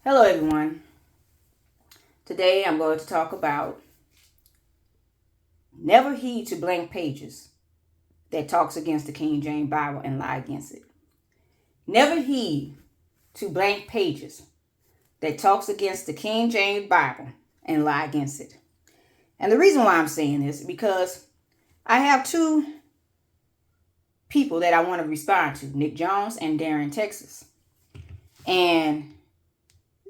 Hello everyone. Today I'm going to talk about never heed to blank pages that talks against the King James Bible and lie against it. Never heed to blank pages that talks against the King James Bible and lie against it. And the reason why I'm saying this is because I have two people that I want to respond to, Nick Jones and Darontexas. And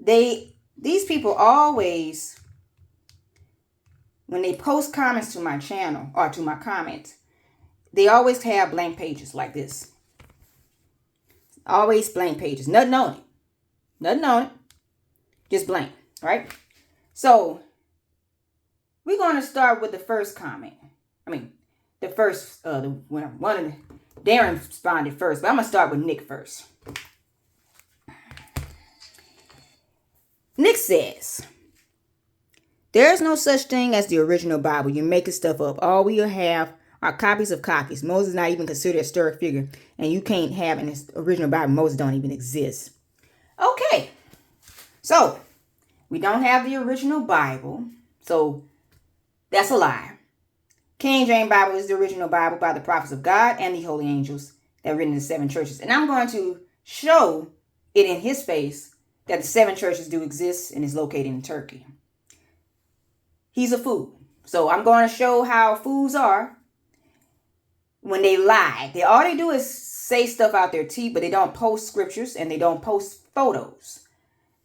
these people always, when they post comments to my channel or to my comments, they always have blank pages like this. Always blank pages. Nothing on it. Nothing on it. Just blank, right? So, we're going to start with the first comment. The first, Darren responded first, but I'm going to start with Nick first. Nick says, there is no such thing as the original Bible. You're making stuff up. All we have are copies of copies. Moses is not even considered a historic figure. And you can't have an original Bible. Moses don't even exist. Okay. So, we don't have the original Bible. So, that's a lie. King James Bible is the original Bible by the prophets of God and the holy angels that are written in the 7 churches. And I'm going to show it in his face that the 7 churches do exist and is located in Turkey. He's a fool. So I'm going to show how fools are when they lie. All they do is say stuff out their teeth, but they don't post scriptures and they don't post photos.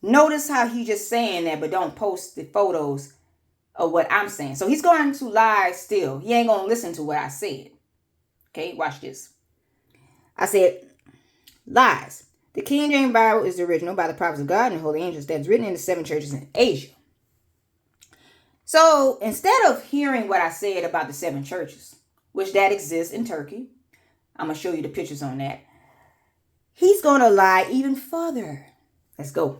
Notice how he just saying that, but don't post the photos of what I'm saying. So he's going to lie still. He ain't going to listen to what I said. Okay, watch this. I said, lies. The King James Bible is the original by the prophets of God and the holy angels that's written in the 7 churches in Asia. So instead of hearing what I said about the 7 churches, which that exists in Turkey, I'm going to show you the pictures on that. He's going to lie even further. Let's go.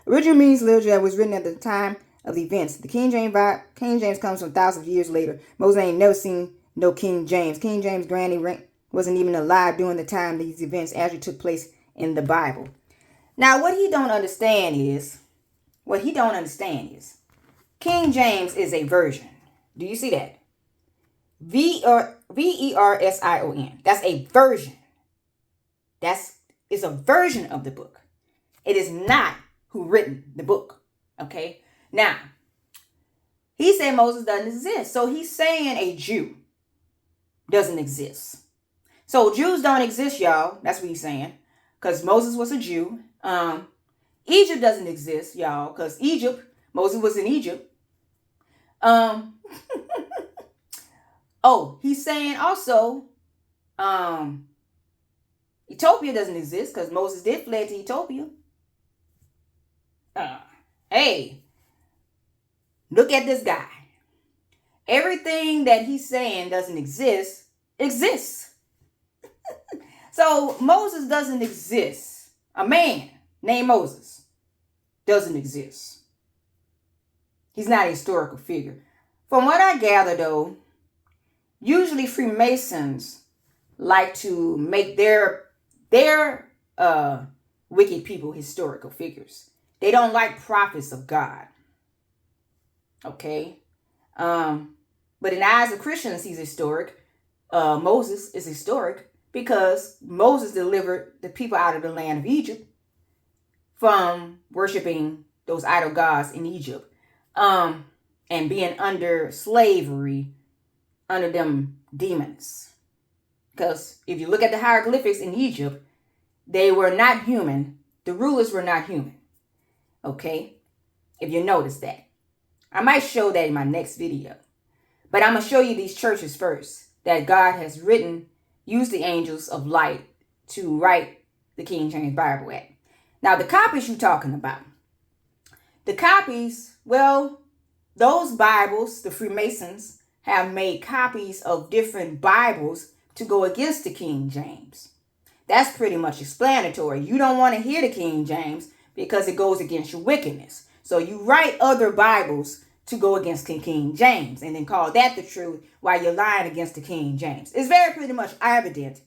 Original means literature that was written at the time of the events. The King James comes from thousands of years later. Moses ain't never seen no King James. King James' granny wasn't even alive during the time these events actually took place in the Bible. Now, what he don't understand is, King James is a version. Do you see that? Version. That's a version. It's a version of the book. It is not who written the book. Okay? Now, he said Moses doesn't exist. So he's saying a Jew doesn't exist. So Jews don't exist, y'all. That's what he's saying. Because Moses was a Jew. Egypt doesn't exist, y'all. Because Moses was in Egypt. He's saying also, Ethiopia doesn't exist because Moses did flee to Ethiopia. Hey, look at this guy. Everything that he's saying doesn't exist, exists. So Moses doesn't exist. A man named Moses doesn't exist. He's not a historical figure. From what I gather, though, usually Freemasons like to make their wicked people historical figures. They don't like prophets of God. Okay? But in the eyes of Christians, he's historic. Moses is historic because Moses delivered the people out of the land of Egypt from worshiping those idol gods in Egypt. And being under slavery under them demons. Because if you look at the hieroglyphics in Egypt, they were not human. The rulers were not human. Okay? If you notice that. I might show that in my next video. But I'm going to show you these churches first that God has used the angels of light to write the King James Bible at. Now, the copies you're talking about. The copies, well, those Bibles, the Freemasons, have made copies of different Bibles to go against the King James. That's pretty much explanatory. You don't want to hear the King James because it goes against your wickedness. So you write other Bibles to go against King James and then call that the truth while you're lying against the King James. It's very pretty much evident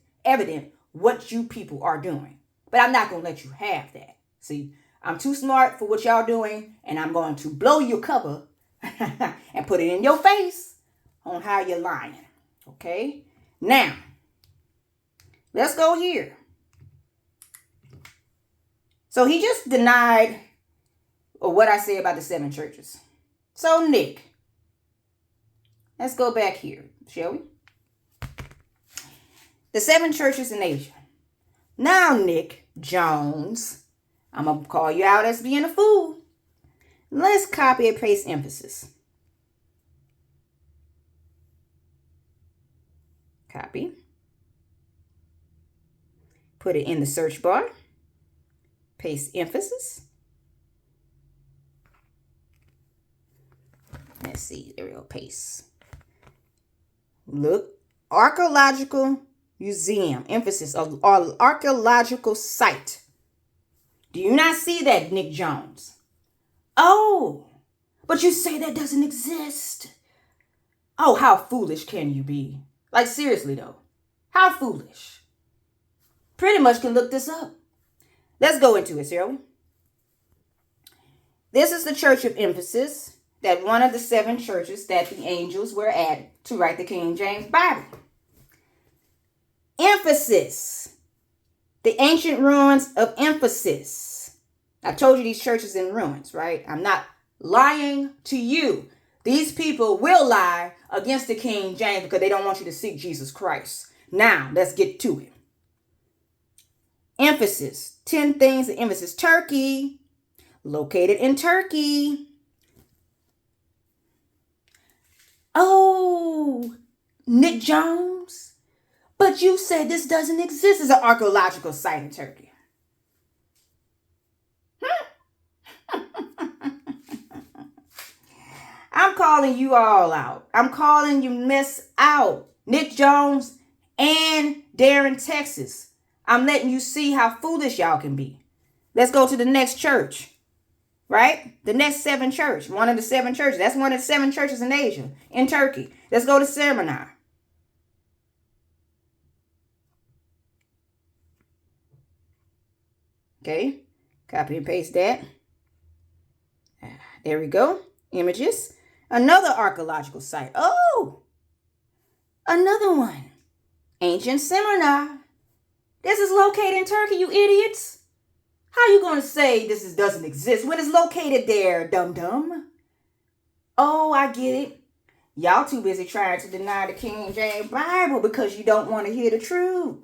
what you people are doing. But I'm not going to let you have that. See, I'm too smart for what y'all doing, and I'm going to blow your cover and put it in your face on how you're lying. Okay? Now, let's go here. So he just denied what I said about the 7 churches. So Nick, let's go back here, shall we? The 7 churches in Asia. Now, Nick Jones, I'm going to call you out as being a fool. Let's copy and paste emphasis. Copy. Put it in the search bar. Paste emphasis. Let's see. There we go. Paste. Look. Archaeological museum. Emphasis. Archaeological site. Do you not see that, Nick Jones? Oh, but you say that doesn't exist. Oh, how foolish can you be? Like, seriously, though. How foolish? Pretty much can look this up. Let's go into it, shall we? This is the church of Ephesus, that one of the 7 churches that the angels were at to write the King James Bible. Ephesus, the ancient ruins of Ephesus. I told you these churches in ruins, right? I'm not lying to you. These people will lie against the King James because they don't want you to seek Jesus Christ. Now, let's get to it. Ephesus, 10 things in Ephesus. Turkey, located in Turkey. Oh, Nick Jones, but you said this doesn't exist as an archaeological site in Turkey. I'm calling you all out. I'm calling you miss out. Nick Jones and Darontexas. I'm letting you see how foolish y'all can be. Let's go to the next church. Right? The next 7 church. One of the 7 churches. That's one of the 7 churches in Asia. In Turkey. Let's go to Smyrna. Okay. Copy and paste that. There we go. Images. Another archaeological site. Oh, another one. Ancient Smyrna. This is located in Turkey, you idiots. How you going to say this doesn't exist when it's located there, dum-dum? Oh, I get it. Y'all too busy trying to deny the King James Bible because you don't want to hear the truth.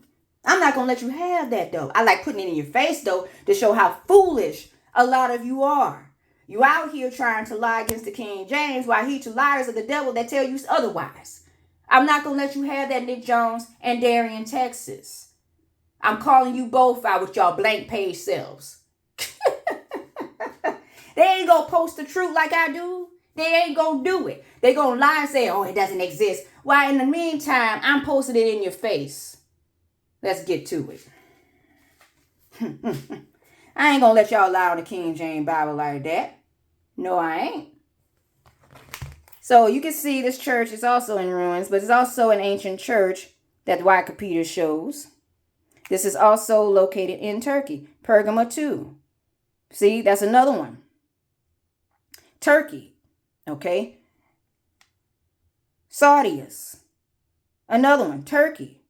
I'm not going to let you have that, though. I like putting it in your face, though, to show how foolish a lot of you are. You out here trying to lie against the King James while he 2 liars of the devil that tell you otherwise. I'm not going to let you have that, Nick Jones and Darontexas. I'm calling you both out with y'all blank page selves. They ain't going to post the truth like I do. They ain't going to do it. They going to lie and say, oh, it doesn't exist. While in the meantime, I'm posting it in your face. Let's get to it. I ain't going to let y'all lie on the King James Bible like that. No, I ain't. So you can see this church is also in ruins, but it's also an ancient church that Wikipedia shows. This is also located in Turkey. Pergamum 2. See, that's another one. Turkey. Okay. Sardius. Another one. Turkey.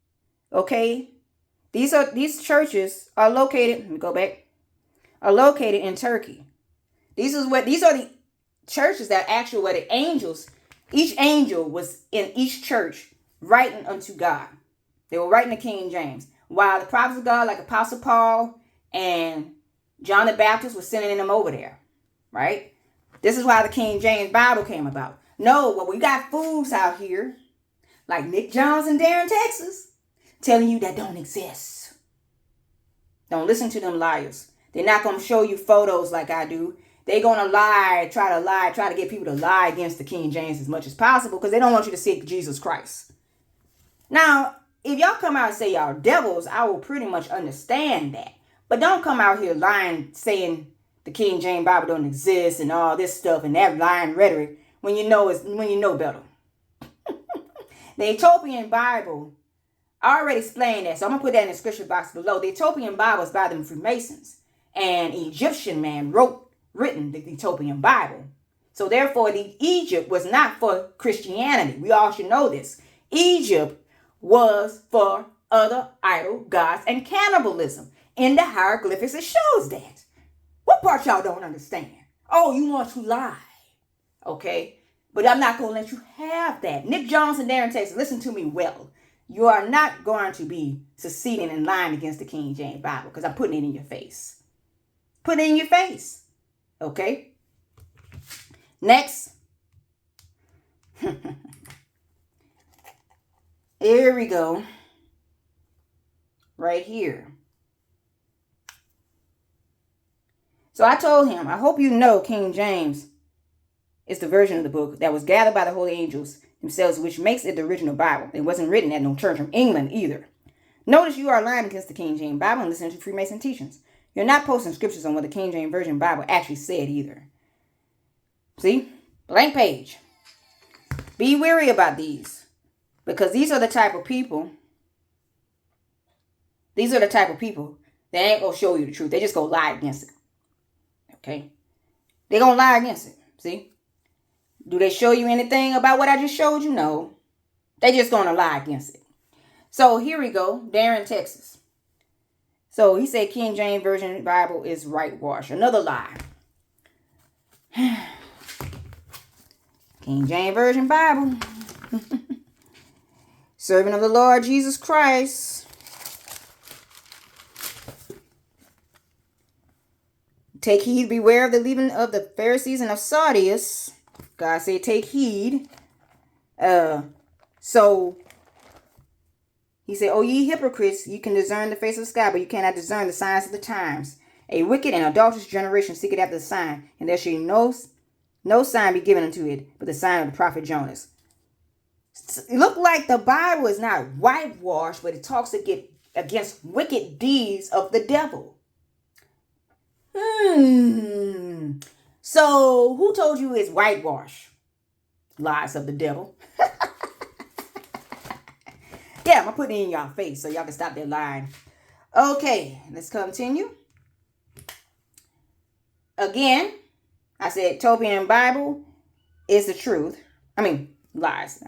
Okay. These churches are located, let me go back, are located in Turkey. These are the churches that actually were the angels. Each angel was in each church writing unto God. They were writing the King James. While the prophets of God like Apostle Paul and John the Baptist were sending them over there. Right? This is why the King James Bible came about. No, but we got fools out here like Nick Jones and Darontexas telling you that don't exist. Don't listen to them liars. They're not going to show you photos like I do. They're going to lie, try to get people to lie against the King James as much as possible because they don't want you to seek Jesus Christ. Now, if y'all come out and say y'all devils, I will pretty much understand that. But don't come out here lying, saying the King James Bible don't exist and all this stuff and that lying rhetoric when you know better. The Ethiopian Bible, I already explained that, so I'm going to put that in the description box below. The Ethiopian Bible is by them Freemasons. an Egyptian man written the Ethiopian Bible. So therefore, the Egypt was not for Christianity. We all should know this. Egypt was for other idol gods and cannibalism. In the hieroglyphics, it shows that. What part y'all don't understand? Oh, you want to lie. Okay? But I'm not going to let you have that. Nick Jones and Darontexas, listen to me well. You are not going to be succeeding and lying against the King James Bible because I'm putting it in your face. Put it in your face. Okay? Next. Here we go. Right here. So I told him, I hope you know King James is the version of the book that was gathered by the holy angels themselves, which makes it the original Bible. It wasn't written at no church from England either. Notice you are lying against the King James Bible and listening to Freemason teachings. You're not posting scriptures on what the King James Version Bible actually said either. See? Blank page. Be wary about these. Because these are the type of people. These are the type of people that ain't going to show you the truth. They just going to lie against it. Okay? They're going to lie against it. See? Do they show you anything about what I just showed you? No. They just going to lie against it. So here we go. Darontexas. So he said King James Version Bible is whitewash. Another lie. King James Version Bible. Servant of the Lord Jesus Christ. Take heed, beware of the leaven of the Pharisees and of Sardius. God said, take heed. So he said, O ye hypocrites, you can discern the face of the sky, but you cannot discern the signs of the times. A wicked and adulterous generation seeketh after the sign, and there shall no sign be given unto it, but the sign of the prophet Jonas. It looked like the Bible is not whitewashed, but it talks against wicked deeds of the devil. So who told you it's whitewash? Lies of the devil. Yeah, I'm going to put it in y'all face so y'all can stop that lying. Okay, let's continue. Again, I said Ethiopian Bible is the truth. I mean, lies.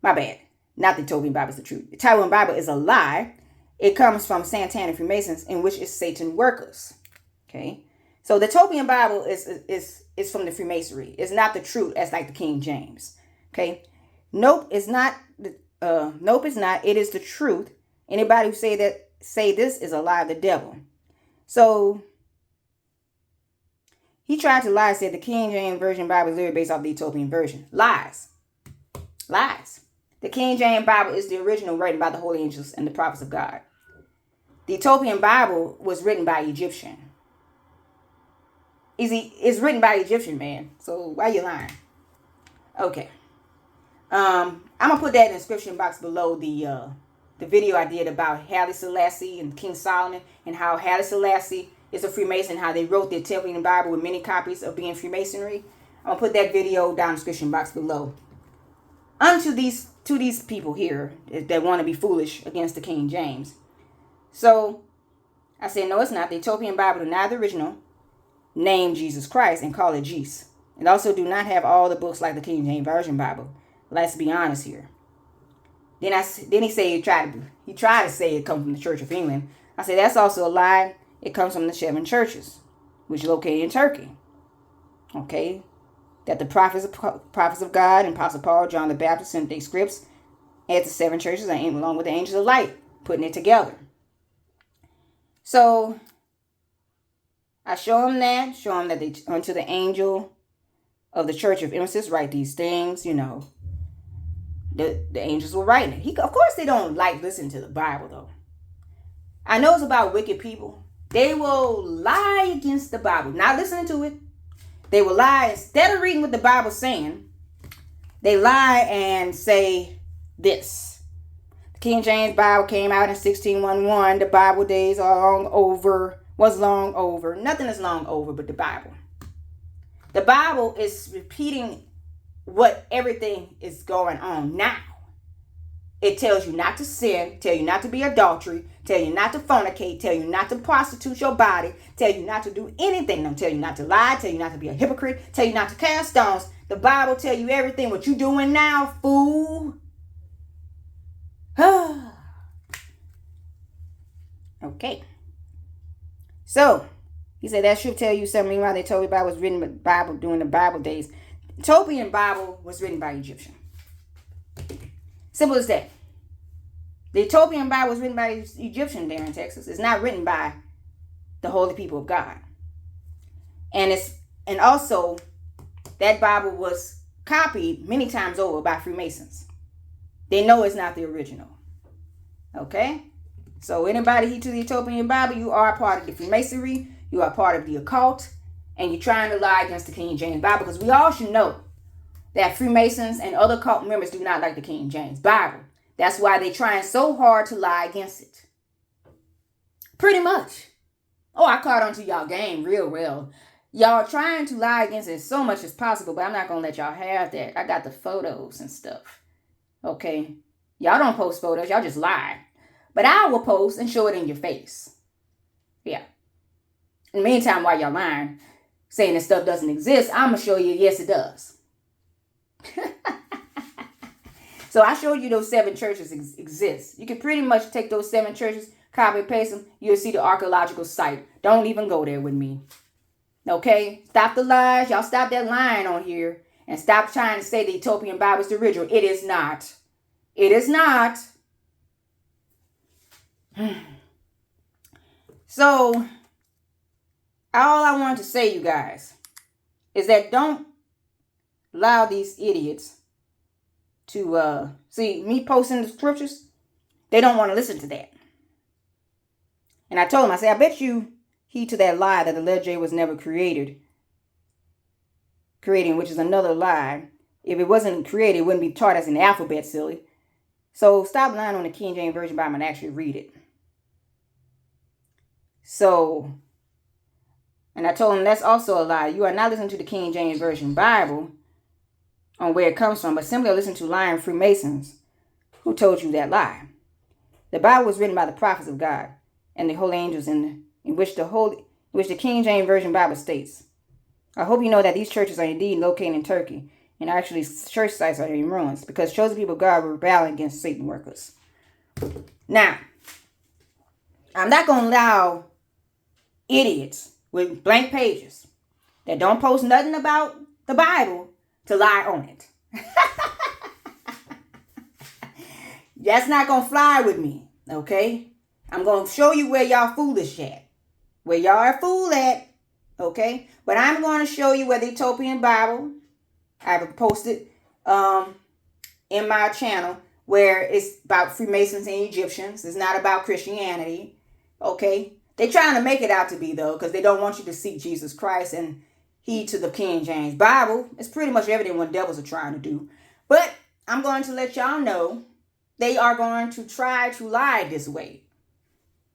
My bad. Not the Ethiopian Bible is the truth. The Taiwan Bible is a lie. It comes from Santana Freemasons, in which is Satan workers. Okay. So the Ethiopian Bible is from the Freemasonry. It's not the truth as like the King James. Okay. Nope, it's not. Nope, it's not. It is the truth. Anybody who say this is a lie of the devil. So he tried to lie, said the King James Version Bible is literally based off the Ethiopian version. Lies. Lies. The King James Bible is the original written by the holy angels and the prophets of God. The Ethiopian Bible was written by Egyptian. It's written by Egyptian, man. So why you lying? Okay. I'm gonna put that in the description box below the video I did about Haile Selassie and King Solomon, and how Haile Selassie is a Freemason, how they wrote the Ethiopian Bible with many copies of being Freemasonry. I'm gonna put that video down in the description box below. To these people here that want to be foolish against the King James. So I said, no, it's not. The Ethiopian Bible denied the original, name Jesus Christ, and call it Jesus. And also do not have all the books like the King James Version Bible. Let's be honest here. Then he said he tried to say it comes from the Church of England. I said that's also a lie. It comes from the 7 churches, which are located in Turkey. Okay, that the prophets of God and Apostle Paul, John the Baptist sent their scripts at the 7 churches along with the angels of light, putting it together. So I show him that unto the angel of the Church of Ephesus write these things, The angels were writing it. Of course they don't like listening to the Bible, though. I know it's about wicked people. They will lie against the Bible, not listening to it. They will lie. Instead of reading what the Bible's saying, they lie and say this. The King James Bible came out in 1611. The Bible days are was long over. Nothing is long over but the Bible. The Bible is repeating what everything is going on now. It tells you not to sin, tell you not to be adultery, tell you not to fornicate, tell you not to prostitute your body, tell you not to do anything. Don't tell you not to lie, tell you not to be a hypocrite, tell you not to cast stones. The Bible tell you everything. What you doing now, fool? Okay. So, he said that should tell you something. Meanwhile, they told you Bible was written by Bible during the Bible days. Ethiopian Bible was written by Egyptian. Simple as that. The Ethiopian Bible was written by Egyptian there in Texas. It's not written by the holy people of God. And also that Bible was copied many times over by Freemasons. They know it's not the original. Okay? So anybody here to the Ethiopian Bible, you are a part of the Freemasonry, you are part of the occult, and you're trying to lie against the King James Bible, because we all should know that Freemasons and other cult members do not like the King James Bible. That's why they're trying so hard to lie against it. Pretty much. Oh, I caught on to y'all game real well. Y'all trying to lie against it so much as possible, but I'm not going to let y'all have that. I got the photos and stuff. Okay? Y'all don't post photos. Y'all just lie. But I will post and show it in your face. Yeah. In the meantime, while y'all lying, saying that stuff doesn't exist, I'm going to show you, yes, it does. So I showed you those 7 churches exist. You can pretty much take those 7 churches, copy and paste them. You'll see the archaeological site. Don't even go there with me. Okay? Stop the lies. Y'all stop that lying on here. And stop trying to say the Ethiopian Bible is the original. It is not. It is not. So, all I want to say, you guys, is that don't allow these idiots to see me posting the scriptures. They don't want to listen to that. And I told him, I said, I bet you heed to that lie that the letter J was never creating, which is another lie. If it wasn't created, it wouldn't be taught as an alphabet, silly. So stop lying on the King James Version Bible and actually read it. So, and I told him that's also a lie. You are not listening to the King James Version Bible on where it comes from, but simply listen to lying Freemasons who told you that lie. The Bible was written by the prophets of God and the holy angels in which the King James Version Bible states. I hope you know that these churches are indeed located in Turkey, and actually church sites are in ruins because chosen people of God were rebelling against Satan workers. Now, I'm not going to allow idiots with blank pages that don't post nothing about the Bible to lie on it. That's not going to fly with me, okay? I'm going to show you where y'all foolish at. Where y'all are fool at, okay? But I'm going to show you where the Ethiopian Bible, I have posted in my channel, where it's about Freemasons and Egyptians. It's not about Christianity, okay? They're trying to make it out to be, though, because they don't want you to seek Jesus Christ and heed to the King James Bible. It's pretty much everything what devils are trying to do. But I'm going to let y'all know they are going to try to lie this way.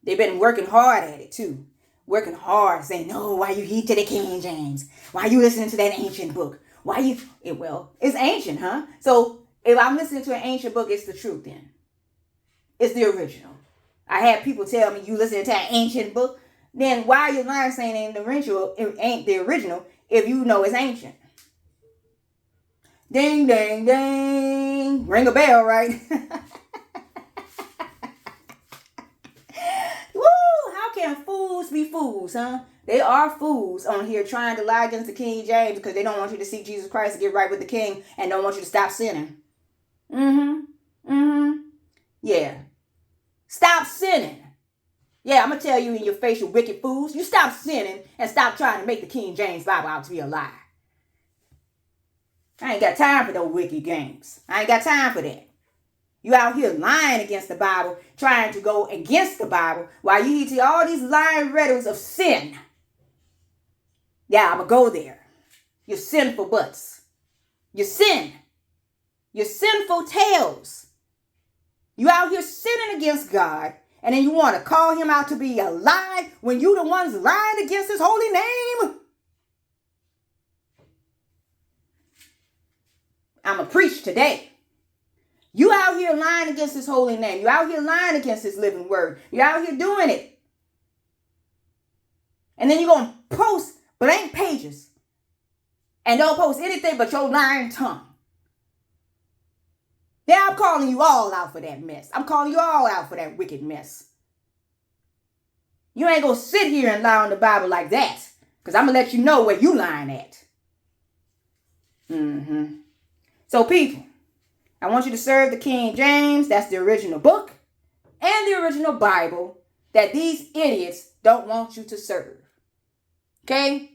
They've been working hard at it, too. Working hard, saying, no, why you heed to the King James? Why you listening to that ancient book? It's ancient, huh? So if I'm listening to an ancient book, it's the truth then. It's the original. I had people tell me, you listening to an ancient book? Then why are you lying saying it ain't the original if you know it's ancient? Ding, ding, ding. Ring a bell, right? Woo! How can fools be fools, huh? They are fools on here trying to lie against the King James because they don't want you to seek Jesus Christ and get right with the King and don't want you to stop sinning. Yeah. Stop sinning. Yeah, I'm going to tell you in your face, you wicked fools. You stop sinning and stop trying to make the King James Bible out to be a lie. I ain't got time for those wicked games. I ain't got time for that. You out here lying against the Bible, trying to go against the Bible, while you hear all these lying rhetorics of sin. Yeah, I'm going to go there. You sinful butts. You sin. You sinful tails. You out here sinning against God, and then you want to call him out to be a lie when you the ones lying against his holy name? I'm going to preach today. You out here lying against his holy name. You're out here lying against his living word. You're out here doing it. And then you're going to post blank pages and don't post anything but your lying tongue. Yeah, I'm calling you all out for that mess. I'm calling you all out for that wicked mess. You ain't going to sit here and lie on the Bible like that, because I'm going to let you know where you lying at. So people, I want you to serve the King James. That's the original book and the original Bible that these idiots don't want you to serve. Okay?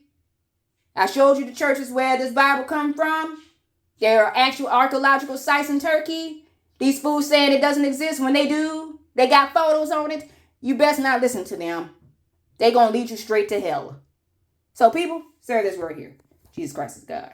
I showed you the churches where this Bible come from. There are actual archaeological sites in Turkey. These fools saying it doesn't exist when they do. They got photos on it. You best not listen to them. They're going to lead you straight to hell. So people, serve this word here. Jesus Christ is God.